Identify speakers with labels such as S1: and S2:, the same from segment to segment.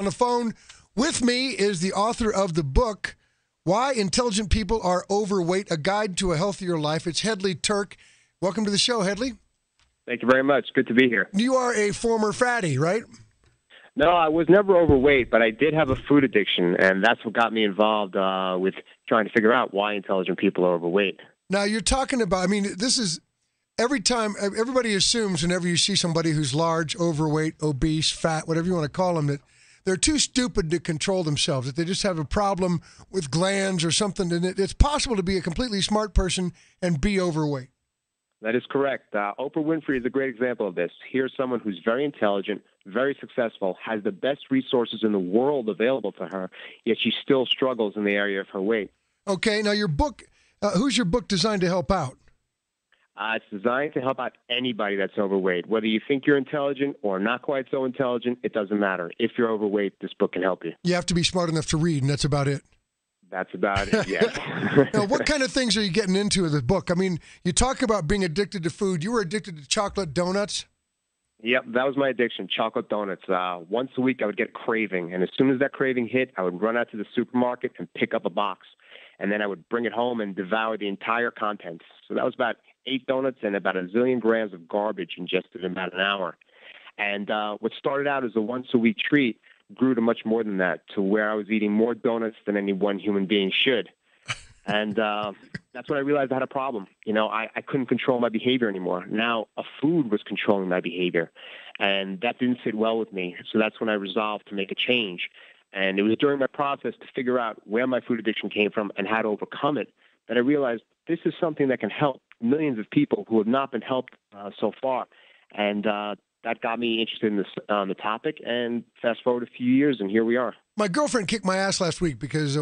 S1: On the phone with me is the author of the book, Why Intelligent People Are Overweight, A Guide to a Healthier Life. It's Hedley Turk. Welcome to the show, Hedley.
S2: Thank you very much. Good to be here.
S1: You are a former fatty, right?
S2: No, I was never overweight, but I did have a food addiction, and that's what got me involved with trying to figure out why intelligent people are overweight.
S1: Now, you're talking about, this is every time, everybody assumes whenever you see somebody who's large, overweight, obese, fat, whatever you want to call them, that they're too stupid to control themselves, that they just have a problem with glands or something. And it's possible to be a completely smart person and be overweight.
S2: That is correct. Oprah Winfrey is a great example of this. Here's someone who's very intelligent, very successful, has the best resources in the world available to her, yet she still struggles in the area of her weight.
S1: Okay, now your book, who's your book designed to help out?
S2: It's designed to help out anybody that's overweight. Whether you think you're intelligent or not quite so intelligent, it doesn't matter. If you're overweight, this book can help you.
S1: You have to be smart enough to read, and that's about it.
S2: That's about it, yes.
S1: Now, what kind of things are you getting into in the book? You talk about being addicted to food. You were addicted to chocolate donuts?
S2: Yep, that was my addiction, chocolate donuts. Once a week, I would get a craving, and as soon as that craving hit, I would run out to the supermarket and pick up a box, and then I would bring it home and devour the entire contents. So that was about 8 donuts and about a zillion grams of garbage ingested in about an hour. And what started out as a once-a-week treat grew to much more than that, to where I was eating more donuts than any one human being should. And that's when I realized I had a problem. I couldn't control my behavior anymore. Now a food was controlling my behavior, and that didn't sit well with me. So that's when I resolved to make a change. And it was during my process to figure out where my food addiction came from and how to overcome it that I realized this is something that can help millions of people who have not been helped so far. And that got me interested in the topic, and fast forward a few years, and here we are.
S1: My girlfriend kicked my ass last week because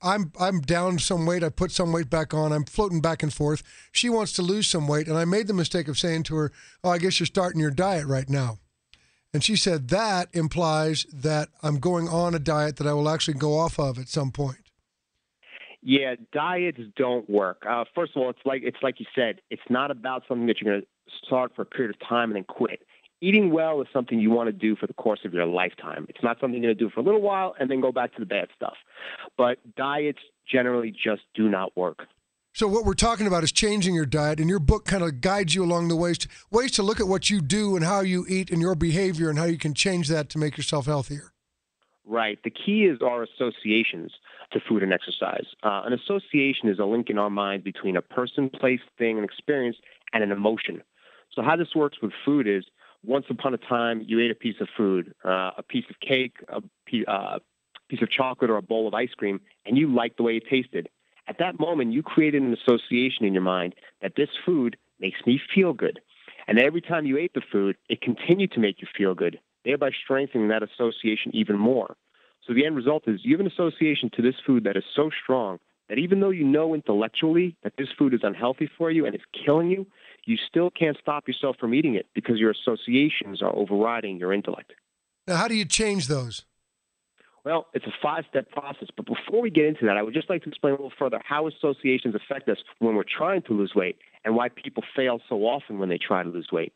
S1: I'm down some weight. I put some weight back on. I'm floating back and forth. She wants to lose some weight, and I made the mistake of saying to her, "Oh, I guess you're starting your diet right now." And she said that implies that I'm going on a diet that I will actually go off of at some point.
S2: Yeah, diets don't work. First of all, it's like you said, it's not about something that you're going to start for a period of time and then quit. Eating well is something you want to do for the course of your lifetime. It's not something you're going to do for a little while and then go back to the bad stuff. But diets generally just do not work.
S1: So what we're talking about is changing your diet, and your book kind of guides you along the ways to look at what you do and how you eat and your behavior and how you can change that to make yourself healthier.
S2: Right. The key is our associations to food and exercise. An association is a link in our mind between a person, place, thing, an experience, and an emotion. So how this works with food is, once upon a time, you ate a piece of food, a piece of cake, a piece of chocolate, or a bowl of ice cream, and you liked the way it tasted. At that moment, you created an association in your mind that this food makes me feel good. And every time you ate the food, it continued to make you feel good, thereby strengthening that association even more. So the end result is you have an association to this food that is so strong that even though you know intellectually that this food is unhealthy for you and it's killing you, you still can't stop yourself from eating it because your associations are overriding your intellect.
S1: Now, how do you change those?
S2: Well, it's a 5-step process. But before we get into that, I would just like to explain a little further how associations affect us when we're trying to lose weight and why people fail so often when they try to lose weight.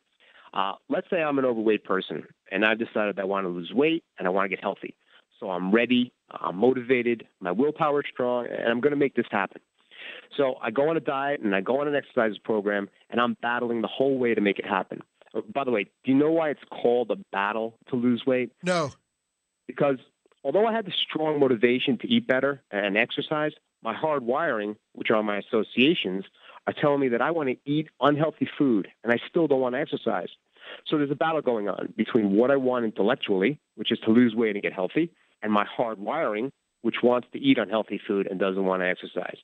S2: Let's say I'm an overweight person, and I've decided I want to lose weight and I want to get healthy. So I'm ready, I'm motivated, my willpower is strong, and I'm going to make this happen. So I go on a diet and I go on an exercise program, and I'm battling the whole way to make it happen. By the way, do you know why it's called a battle to lose weight?
S1: No.
S2: Because although I had the strong motivation to eat better and exercise, my hard wiring, which are my associations, are telling me that I want to eat unhealthy food, and I still don't want to exercise. So there's a battle going on between what I want intellectually, which is to lose weight and get healthy, and my hard wiring, which wants to eat unhealthy food and doesn't want to exercise.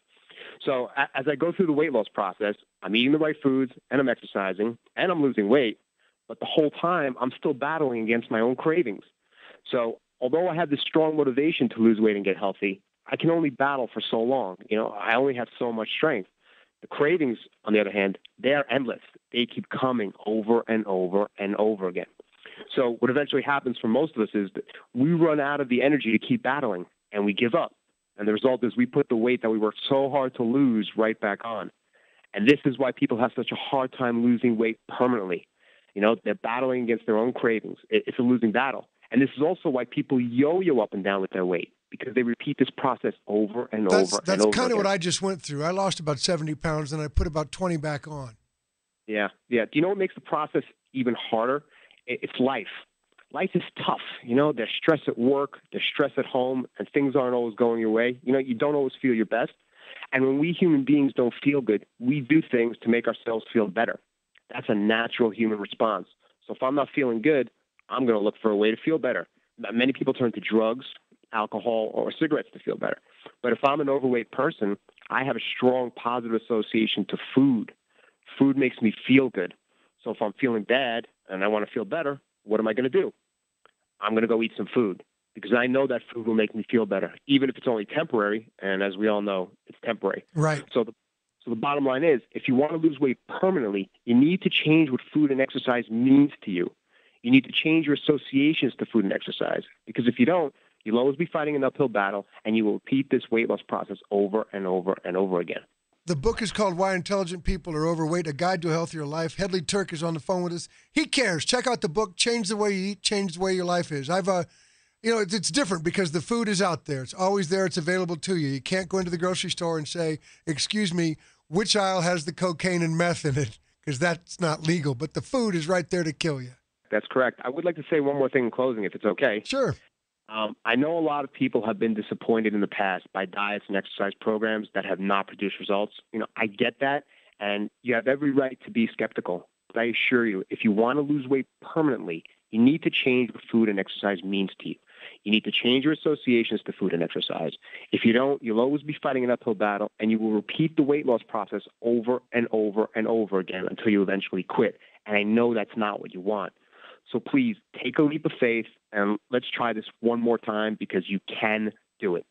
S2: So as I go through the weight loss process, I'm eating the right foods, and I'm exercising, and I'm losing weight. But the whole time, I'm still battling against my own cravings. So although I have this strong motivation to lose weight and get healthy, I can only battle for so long. I only have so much strength. The cravings, on the other hand, they're endless. They keep coming over and over and over again. So what eventually happens for most of us is that we run out of the energy to keep battling, and we give up. And the result is we put the weight that we worked so hard to lose right back on. And this is why people have such a hard time losing weight permanently. They're battling against their own cravings. It's a losing battle. And this is also why people yo-yo up and down with their weight, because they repeat this process over and over and over
S1: That's kind of
S2: again.
S1: what I just went through. I lost about 70 pounds, and I put about 20 back on.
S2: Yeah. Do you know what makes the process even harder? It's life. Life is tough. There's stress at work, there's stress at home, and things aren't always going your way. You don't always feel your best. And when we human beings don't feel good, we do things to make ourselves feel better. That's a natural human response. So if I'm not feeling good, I'm going to look for a way to feel better. Many people turn to drugs, alcohol, or cigarettes to feel better. But if I'm an overweight person, I have a strong positive association to food. Food makes me feel good. So if I'm feeling bad and I want to feel better, what am I going to do? I'm going to go eat some food because I know that food will make me feel better, even if it's only temporary. And as we all know, it's temporary.
S1: Right.
S2: So the bottom line is, if you want to lose weight permanently, you need to change what food and exercise means to you. You need to change your associations to food and exercise, because if you don't, you'll always be fighting an uphill battle, and you will repeat this weight loss process over and over and over again.
S1: The book is called Why Intelligent People Are Overweight, A Guide to a Healthier Life. Hedley Turk is on the phone with us. He cares. Check out the book, Change the Way You Eat, Change the Way Your Life Is. It's different because the food is out there. It's always there. It's available to you. You can't go into the grocery store and say, excuse me, which aisle has the cocaine and meth in it? Because that's not legal. But the food is right there to kill you.
S2: That's correct. I would like to say one more thing in closing, if it's okay.
S1: Sure.
S2: I know a lot of people have been disappointed in the past by diets and exercise programs that have not produced results. I get that, and you have every right to be skeptical. But I assure you, if you want to lose weight permanently, you need to change what food and exercise means to you. You need to change your associations to food and exercise. If you don't, you'll always be fighting an uphill battle, and you will repeat the weight loss process over and over and over again until you eventually quit. And I know that's not what you want. So please take a leap of faith and let's try this one more time, because you can do it.